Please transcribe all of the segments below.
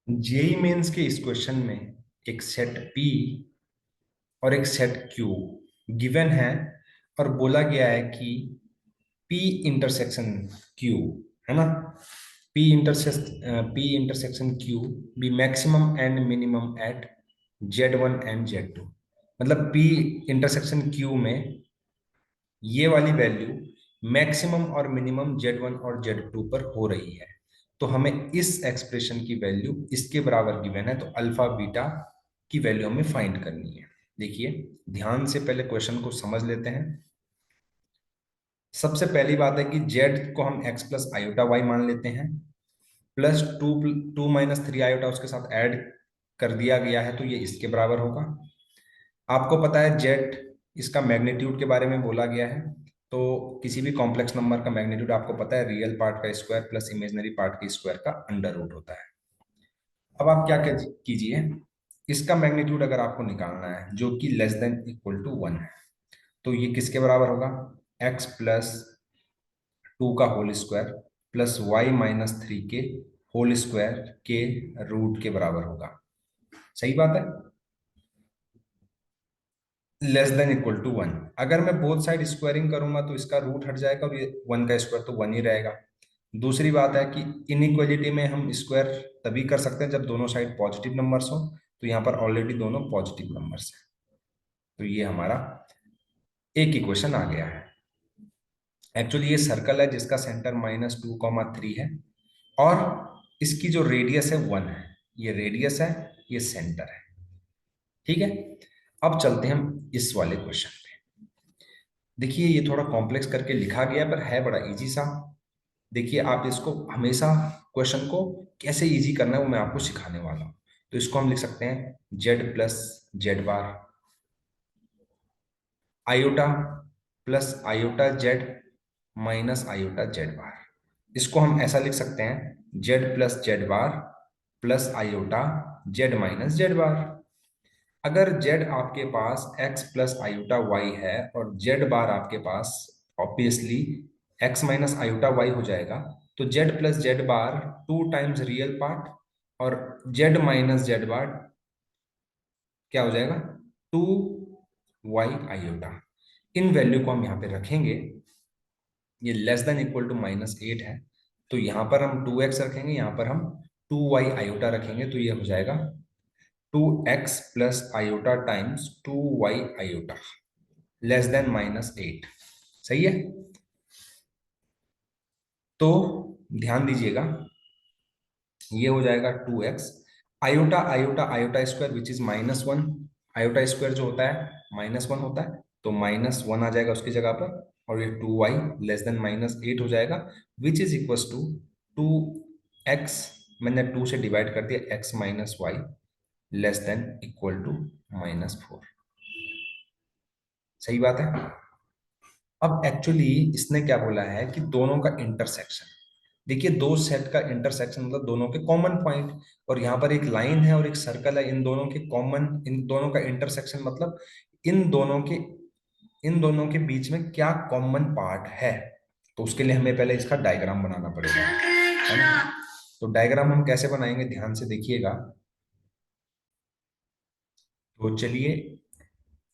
JEE mains के इस question में एक सेट पी और एक सेट क्यू गिवन है और बोला गया है कि पी इंटरसेक्शन क्यू, है ना, P intersection Q B maximum and minimum at Z1 and Z2। मतलब पी इंटरसेक्शन क्यू में ये वाली वैल्यू मैक्सिमम और मिनिमम Z1 और Z2 पर हो रही है। तो हमें इस एक्सप्रेशन की वैल्यू इसके बराबर गिवन है, तो अल्फा बीटा की वैल्यू हमें फाइंड करनी है। देखिए, ध्यान से पहले क्वेश्चन को समझ लेते हैं। सबसे पहली बात है कि z को हम x प्लस आयोटा वाई मान लेते हैं, plus two minus three iota उसके साथ ऐड कर दिया गया है, तो ये इसके बराबर होगा। आपको पता है z, इसका मैग्नीट्यूड के बारे में बोला गया है। तो किसी भी कॉम्प्लेक्स नंबर का मैग्नीट्यूड आपको पता है, रियल पार्ट का स्क्वायर प्लस इमेजिनरी पार्ट के स्क्वायर का अंडर रूट होता है। अब आप क्या कीजिए, इसका मैग्नीट्यूड अगर आपको निकालना है जो कि less than equal to one है, तो ये किसके बराबर होगा, x प्लस टू का whole square plus y minus three के होल स्क्वायर के रूट के बराबर होगा। सही बात है, less than equal to one. अगर मैं बोथ साइड स्क्वायरिंग करूंगा तो इसका रूट हट जाएगा और ये वन का स्क्वायर तो वन ही रहेगा। दूसरी बात है कि इनइक्वलिटी में हम स्क्वायर तभी कर सकते हैं जब दोनों साइड पॉजिटिव नंबर्स हो, तो यहाँ पर ऑलरेडी दोनों पॉजिटिव नंबर्स हैं, तो ये हमारा एक इक्वेशन आ गया है। एक्चुअली ये सर्कल है जिसका सेंटर -2, 3 है और इसकी जो रेडियस है 1 है। ये रेडियस है, ये सेंटर है। ठीक है, अब चलते हैं हम इस वाले क्वेश्चन पे। देखिए, ये थोड़ा कॉम्प्लेक्स करके लिखा गया है, पर है बड़ा इजी सा। देखिए, आप इसको हमेशा क्वेश्चन को कैसे इजी करना है वो मैं आपको सिखाने वाला हूँ। तो इसको हम लिख सकते हैं z plus z bar iota plus iota z minus iota z bar. इसको हम ऐसा लिख सकते हैं z plus z bar plus iota z minus z bar. अगर जेड आपके पास एक्स प्लस आयोटा वाई है और जेड बार आपके पास obviously x minus iota y हो जाएगा, तो z plus z bar two times real part और जेड माइनस जेड बार क्या हो जाएगा, टू वाई आयोटा। इन वैल्यू को हम यहाँ पे रखेंगे। ये लेस देन इक्वल टू -8 है, तो यहाँ पर हम 2x रखेंगे, यहाँ पर हम 2y आयोटा रखेंगे, तो ये हो जाएगा 2x plus iota times 2y iota less than -8। सही है, तो ध्यान दीजिएगा, ये हो जाएगा 2x iota iota iota square which is -1। Iota square जो होता है -1 होता है, तो -1 आ जाएगा उसकी जगह पर, और ये 2y लेस देन -8 हो जाएगा, which is equal to 2x, मैंने 2 से डिवाइड कर दिया, x minus y less than equal to -4। सही बात है। अब एक्चुअली इसने क्या बोला है कि दोनों का इंटरसेक्शन, देखिए दो सेट का इंटरसेक्शन मतलब दोनों के कॉमन पॉइंट, और यहाँ पर एक लाइन है और एक सर्कल है, इन दोनों के कॉमन, इन दोनों का इंटरसेक्शन मतलब इन दोनों के इन दोनों के बीच में क्या कॉमन पार्ट है। तो उसके लिए हमें पहले इसका डायग्राम बनाना पड़ेगा, है ना। तो डायग्राम हम कैसे बनाएंगे, ध्यान से देखिएगा। तो चलिए,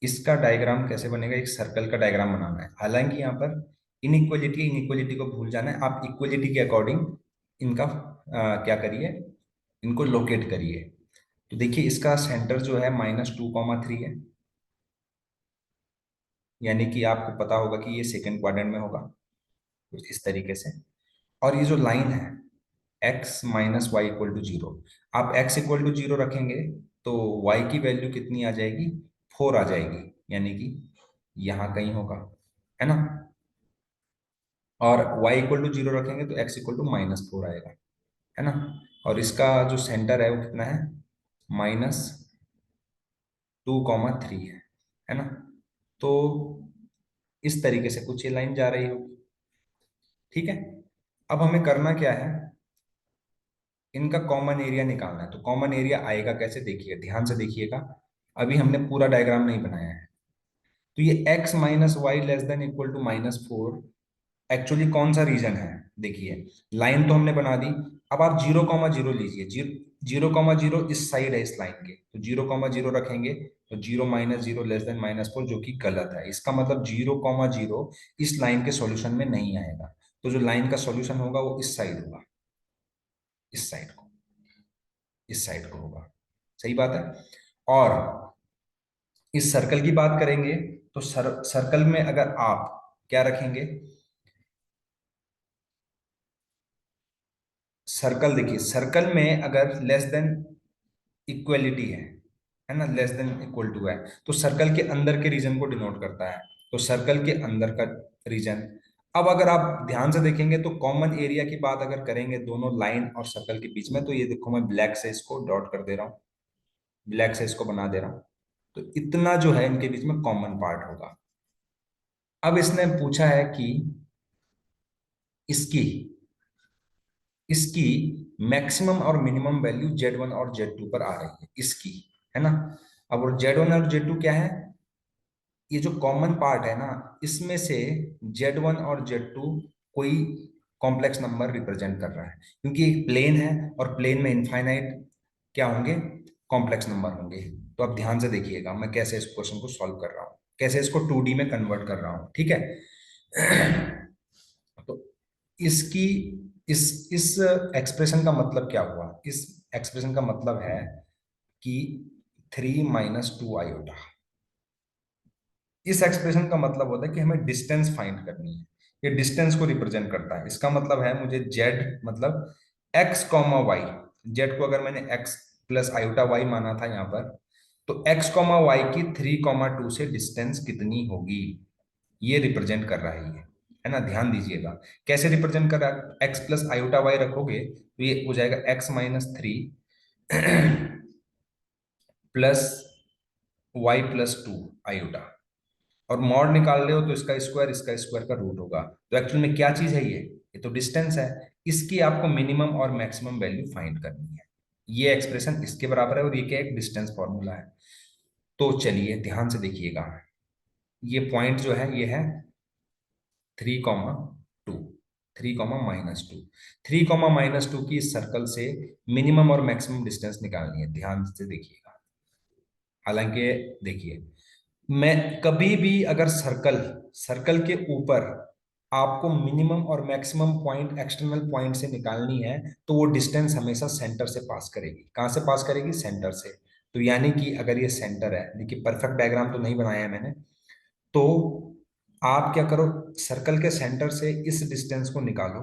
इसका डायग्राम कैसे बनेगा, एक सर्कल का डायग्राम बनाना है। हालांकि यहाँ पर इनइक्वलिटी को भूल जाना है, आप इक्वलिटी के अकॉर्डिंग इनका क्या करिए, इनको लोकेट करिए। तो देखिए, इसका सेंटर जो है -2, 3 है, यानी कि आपको पता होगा कि ये सेकंड क्वाड्रेंट में होगा, कुछ इस तरीके से। और ये जो लाइन है x minus y equal to zero, आप x इक्वल टू जीरो रखेंगे तो y की वैल्यू कितनी आ जाएगी, 4 आ जाएगी, यानी कि यहाँ कहीं होगा, है ना। और y इक्वल टू जीरो रखेंगे तो x इक्वल टू -4 आएगा, है ना। और इसका जो सेंटर है वो कितना है, -2, 3 है ना। तो इस तरीके से कुछ ये लाइन जा रही होगी। ठीक है, अब हमें करना क्या है, इनका कॉमन एरिया निकालना है। तो कॉमन एरिया आएगा कैसे, देखिए ध्यान से देखिएगा, अभी हमने पूरा डायग्राम नहीं बनाया है। तो ये x minus y less than equal to -4 actually कौन सा रीजन है, देखिए लाइन तो हमने बना दी, अब आप 0,0 लीजिए, 0,0 इस साइड है इस लाइन के, तो 0,0 रखेंगे, तो 0 - 0 <-4, जो कि गलत है। इसका मतलब 0,0 इस लाइन के सॉल्यूशन में नहीं आएगा। तो जो लाइन का सॉल्यूशन होगा वो इस साइड होगा, इस साइड को, इस साइड को होगा। सही बात है। और इस सर्कल की बात करेंगे, तो सर्कल में अगर आप क्या रखेंगे, सर्कल देखिए, सर्कल में अगर लेस देन इक्वलिटी है ना, लेस देन इक्वल टू है, तो सर्कल के अंदर के रीजन को डिनोट करता है। तो सर्कल के अंदर का रीजन। अब अगर आप ध्यान से देखेंगे तो कॉमन एरिया की बात अगर करेंगे दोनों लाइन और सर्कल के बीच में, तो ये देखो मैं ब्लैक से इसको डॉट कर दे रहा हूँ, ब्लैक से इसको बना दे रहा हूँ। तो इतना जो है इनके बीच में कॉमन पार्ट होगा। अब इसने पूछा है कि इसकी इसकी मैक्सिमम और मिनिमम वैल्यू Z1 और Z2 पर आ रही है इसकी, है ना। अब और Z1 और Z2 क्या है, ये जो कॉमन पार्ट है ना, इसमें से Z1 और Z2 कोई कॉम्प्लेक्स नंबर रिप्रेजेंट कर रहा है, क्योंकि एक प्लेन है और प्लेन में इनफाइनाइट क्या होंगे, कॉम्प्लेक्स नंबर होंगे। तो अब ध्यान से देखिएगा मैं कैसे इस क्वेश्चन को सॉल्व कर रहा हूँ, कैसे इसको 2D में कन्वर्ट कर रहा हूँ, ठीक है। तो इसकी इस एक्सप्रेशन का मतलब क्या हुआ, इस एक्सप्रेशन का मतलब है कि 3 - 2 आयोटा। इस एक्सप्रेशन का मतलब होता है कि हमें डिस्टेंस फाइंड करनी है, ये डिस्टेंस को रिप्रेजेंट करता है। इसका मतलब है मुझे जेड मतलब x, y, जेड को अगर मैंने x प्लस आयोटा y माना था यहाँ पर, तो x, y की 3, 2 से डिस्टेंस कितनी होगी, ये रिप्रेजेंट कर रहा है ना। ध्यान दीजिएगा कैसे रिप्रेजेंट कर रहा है, x प्लस आयोटा y रखोगे तो ये हो जाएगा x - 3 प्लस y + 2 आयोटा, और मॉड निकाल रहे हो तो इसका स्क्वायर का रूट होगा। तो एक्चुअल में क्या चीज है ये तो डिस्टेंस है। इसकी आपको मिनिमम और मैक्सिमम वैल्यू फाइंड करनी है। ये एक्सप्रेशन इसके बराबर है और ये क्या एक डिस्टेंस फॉर्मूला है। तो चलिए ध्यान से देखिएगा, ये पॉइंट जो है ये है 3, 2, 3, -2, 3, -2 की इस सर्कल से मिनिमम और मैक्सिमम डिस्टेंस निकालनी है। ध्यान से देखिएगा, हालांकि देखिए, मैं कभी भी अगर सर्कल सर्कल के ऊपर आपको मिनिमम और मैक्सिमम पॉइंट एक्सटर्नल पॉइंट से निकालनी है, तो वो डिस्टेंस हमेशा सेंटर से पास करेगी। कहाँ से पास करेगी, सेंटर से। तो यानी कि अगर ये सेंटर है, देखिए परफेक्ट डायग्राम तो नहीं बनाया है मैंने, तो आप क्या करो, सर्कल के सेंटर से इस डिस्टेंस को निकालो,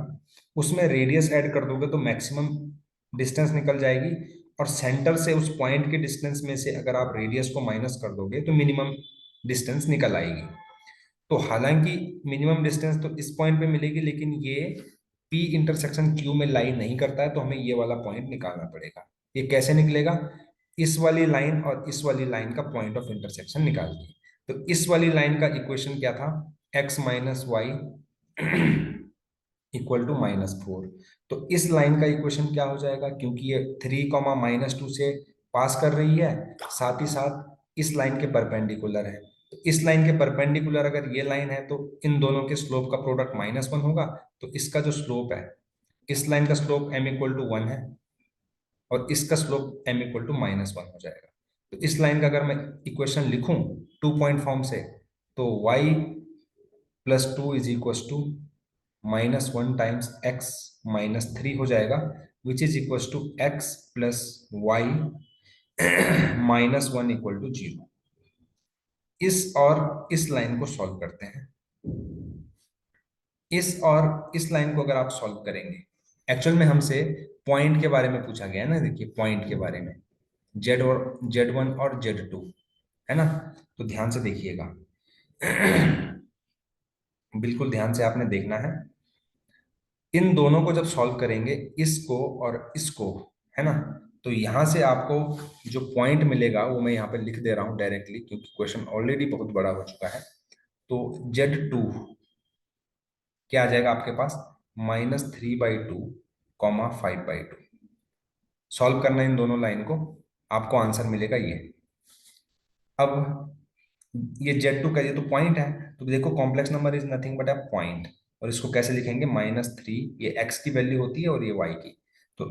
उसमें रेडियस ऐड कर दोगे तो मैक्सिमम डिस्टेंस निकल जाएगी, और सेंटर से उस पॉइंट के डिस्टेंस में से अगर आप रेडियस को माइनस कर दोगे तो मिनिमम डिस्टेंस निकल आएगी। तो हालांकि मिनिमम डिस्टेंस तो इस पॉइंट पे मिलेगी, लेकिन ये P इंटरसेक्शन Q में लाई नहीं करता है, तो हमें ये वाला पॉइंट निकालना पड़ेगा। ये कैसे निकलेगा, इस वाली लाइन और इस वाली लाइन का पॉइंट ऑफ इंटरसेक्शन निकाल दिए। तो इस वाली लाइन का इक्वेशन क्या था, x - y =-4। तो इस लाइन का इक्वेशन क्या हो जाएगा, क्योंकि ये 3, -2 से पास कर रही है, साथ ही साथ इस लाइन के परपेंडिकुलर है। तो इस लाइन के परपेंडिकुलर अगर ये लाइन है तो इन दोनों के स्लोप का प्रोडक्ट -1 होगा। तो इसका जो स्लोप है, इस लाइन का स्लोप m = 1 है, और इसका स्लोप m = -1 हो जाएगा। तो इस लाइन का अगर मैं इक्वेशन लिखूं 2 पॉइंट फॉर्म से, तो y + 2 -1 टाइम्स x - 3 हो जाएगा, which is equal to x + y - 1 = 0। इस और इस लाइन को सॉल्व करते हैं। इस और इस लाइन को अगर आप सॉल्व करेंगे, एक्चुअल में हमसे पॉइंट के बारे में पूछा गया है ना, देखिए पॉइंट के बारे में, Z1 और Z2, है ना। तो ध्यान से देखिएगा, बिल्कुल ध्यान से आपने देखना है। इन दोनों को जब सॉल्व करेंगे, इसको और इसको, है ना, तो यहां से आपको जो पॉइंट मिलेगा वो मैं यहाँ पे लिख दे रहा हूँ डायरेक्टली, क्योंकि क्वेश्चन ऑलरेडी बहुत बड़ा हो चुका है। तो Z2 क्या आ जाएगा आपके पास, -3/2, 5/2। सॉल्व करना है इन दोनों लाइन को, आपको आंसर मिलेगा ये। अब ये Z2 का ये तो पॉइंट है, तो देखो complex number is nothing but a point, और इसको कैसे लिखेंगे, -3, ये x की वैल्यू होती है और ये y की। तो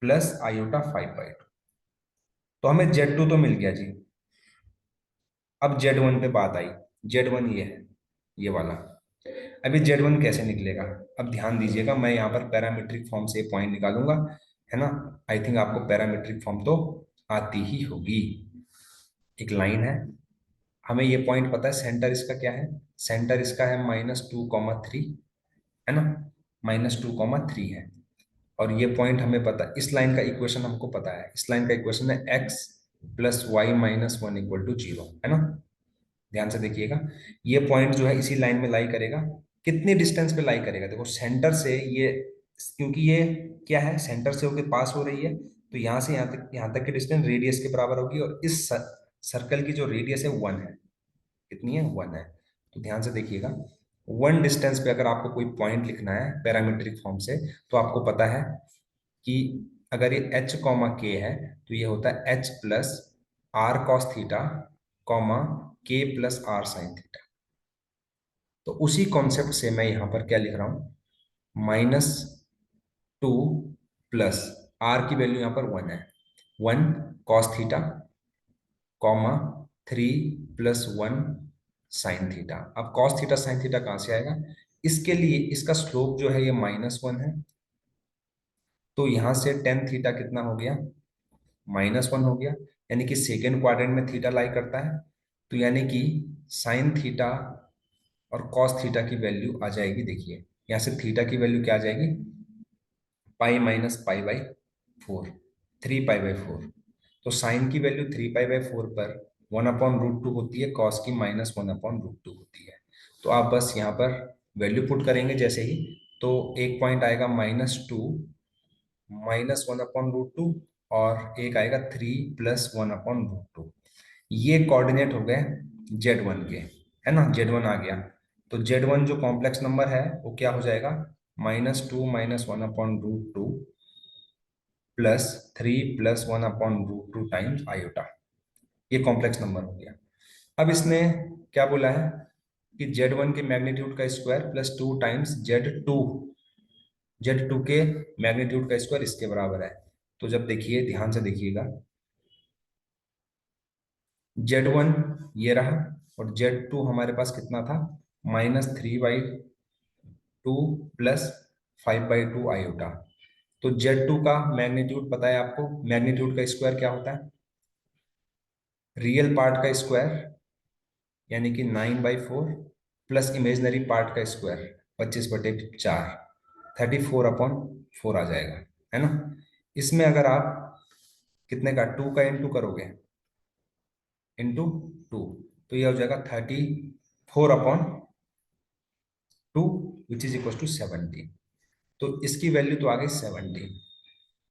प्लस आयोटा 5/2। तो हमें Z2 तो मिल गया जी। अब Z1 पे बात आई। Z1 ये है, ये वाला। अभी Z1 कैसे निकलेगा? अब ध्यान दीजिएगा, मैं यहाँ पर पैरामीट्रिक फॉर्म से पॉइंट निकालूंगा, है ना। आई थिंक आपको पैरामीट्रिक फॉर्म तो आती ही होगी। एक लाइन है, हमें ये पॉइंट पता है, सेंटर इसका क्या है? सेंटर इसका है -2, 3, है ना। -2, 3 है। और ये पॉइंट हमें पता है, इस लाइन का इक्वेशन हमको पता है। इस लाइन का इक्वेशन है x + y - 1 = 0, है ना। ध्यान से देखिएगा, ये पॉइंट जो है इसी लाइन में लाई करेगा। कितनी डिस्टेंस पे लाई करेगा? देखो सेंटर से ये, क्योंकि ये क्या है, सेंटर से होके पास हो रही है, तो यहाँ से यहाँ तक की डिस्टेंस रेडियस के बराबर होगी। और इस सर्कल की जो रेडियस है 1 है। कितनी है? 1 है। तो ध्यान से देखिएगा, 1 डिस्टेंस पे अगर आपको कोई पॉइंट लिखना है पैरामीट्रिक फॉर्म से, तो आपको पता है कि अगर ये h, k है, तो ये होता है h + r cos theta, k + r sin theta. तो उसी कॉन्सेप्ट से मैं यहाँ पर क्या लिख रहा हूँ, -2 प्लस r की वैल्यू यहाँ पर 1 है, 1 cos थीटा, 3 + 1 sin थीटा। अब cos थीटा sin थीटा कहाँ से आएगा? इसके लिए इसका स्लोप जो है ये -1 है, तो यहाँ से टेन थीटा कितना हो गया? -1 हो गया। यानी कि सेकेंड क्वाड्रेंट में थीटा लाई करता है, तो यानी कि साइन थीटा और कॉस थीटा की वैल्यू आ जाएगी। देखिए यहाँ से थीटा की वैल्यू क्या आ जाएगी? π - π/4, 3π/4। तो साइन की वैल्यू 3π/4 पर 1/√2 होती है, कॉस की -1/√2 होती है। तो आप बस यहाँ पर वैल्यू पुट करेंगे जैसे ही, तो एक पॉइंट आएगा -2 -1/√2, और एक आएगा 3 + 1/√2। ये कोऑर्डिनेट हो गए Z1 के, है ना। Z1 आ गया, तो Z1 जो कॉम्प्लेक्स नंबर है वो क्या हो जाएगा? -2 -1/√2 +3 + 1/√2 टाइम्स आयोटा। ये कॉम्प्लेक्स नंबर हो गया। अब इसने क्या बोला है कि Z1 के मैग्नीट्यूड का स्क्वायर +2 टाइम्स Z2 के मैग्नीट्यूड का स्क्वायर इसके बराबर है। तो जब देखिए, ध्यान से देखिएगा, Z1 ये रहा, और Z2 हमारे पास कितना था? -3/2 +5/2 आयोटा। तो Z2 का मैग्नीट्यूड पता है आपको? मैग्नीट्यूड का स्क्वायर क्या होता है? रियल पार्ट का स्क्वायर, यानी कि 9/4, प्लस इमेजनरी पार्ट का स्क्वायर 25/4, 34/4 आ जाएगा, है ना। इसमें अगर आप कितने का, 2 का इंटू करोगे, ×2, तो ये हो जाएगा 34/2, विच इज इक्वल टू 17। तो इसकी वैल्यू तो आ गई 17।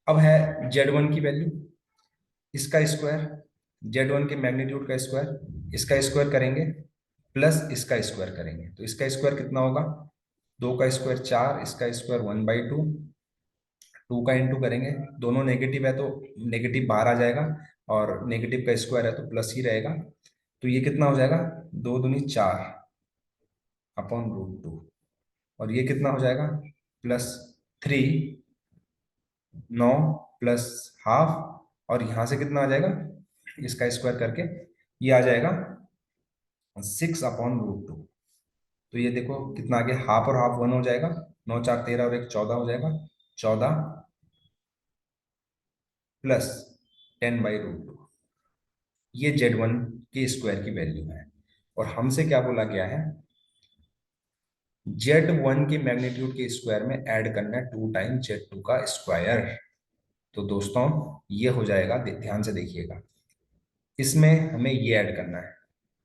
अब है Z1 की वैल्यू, इसका स्क्वायर, Z1 के मैग्नीट्यूड का स्क्वायर, इसका स्क्वायर करेंगे प्लस इसका स्क्वायर करेंगे, तो इसका स्क्वायर कितना होगा? 2 का स्क्वायर 4, इसका स्क्वायर 1/2, 2 का इंटू करेंगे, दोनों नेगेटिव है तो नेगेटिव बाहर आ जाएगा, और नेगेटिव का स्क्वायर है तो प्लस ही रहेगा। तो ये कितना हो जाएगा? 2 दूनी 4/√2। और ये कितना हो जाएगा? +3, 9 + हाफ, और यहाँ से कितना आ जाएगा? इसका स्क्वायर करके ये आ जाएगा 6/√2। तो ये देखो कितना आ गया, हाफ और हाफ 1 हो जाएगा, 9 4 13 और 1 14 हो जाएगा, 14 +10/√2। ये Z1 के स्क्वायर की वैल्यू है। और हमसे क्या बोला गया है? Z1 के मैग्नीट्यूड के स्क्वायर में ऐड करना है 2 टाइम्स Z2 का स्क्वायर। तो दोस्तों ये हो जाएगा, ध्यान से देखिएगा, इसमें हमें ये ऐड करना है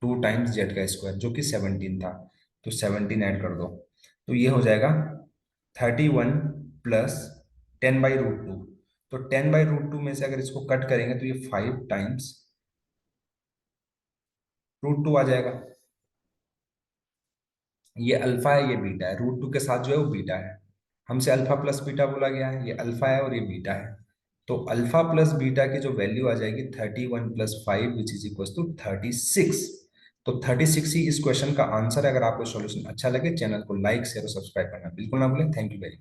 2 टाइम्स Z का स्क्वायर, जो कि 17 था, तो 17 ऐड कर दो, तो ये हो जाएगा 31 + 10/√2। तो 10/√2 में से अगर इसको कट करेंगे तो ये 5 टाइम्स √2 आ जाएगा। ये अल्फा है, ये बीटा है, √2 के साथ जो है वो बीटा है। हमसे अल्फा प्लस बीटा बोला गया है, ये अल्फा है और ये बीटा है। तो अल्फा प्लस बीटा की जो वैल्यू आ जाएगी 31 + 5, विच इज इक्वल टू 36। तो 36 ही इस क्वेश्चन का आंसर है। अगर आपको सॉल्यूशन अच्छा लगे, चैनल को लाइक शेयर और सब्सक्राइब करना बिल्कुल ना भूलें। Thank you very much.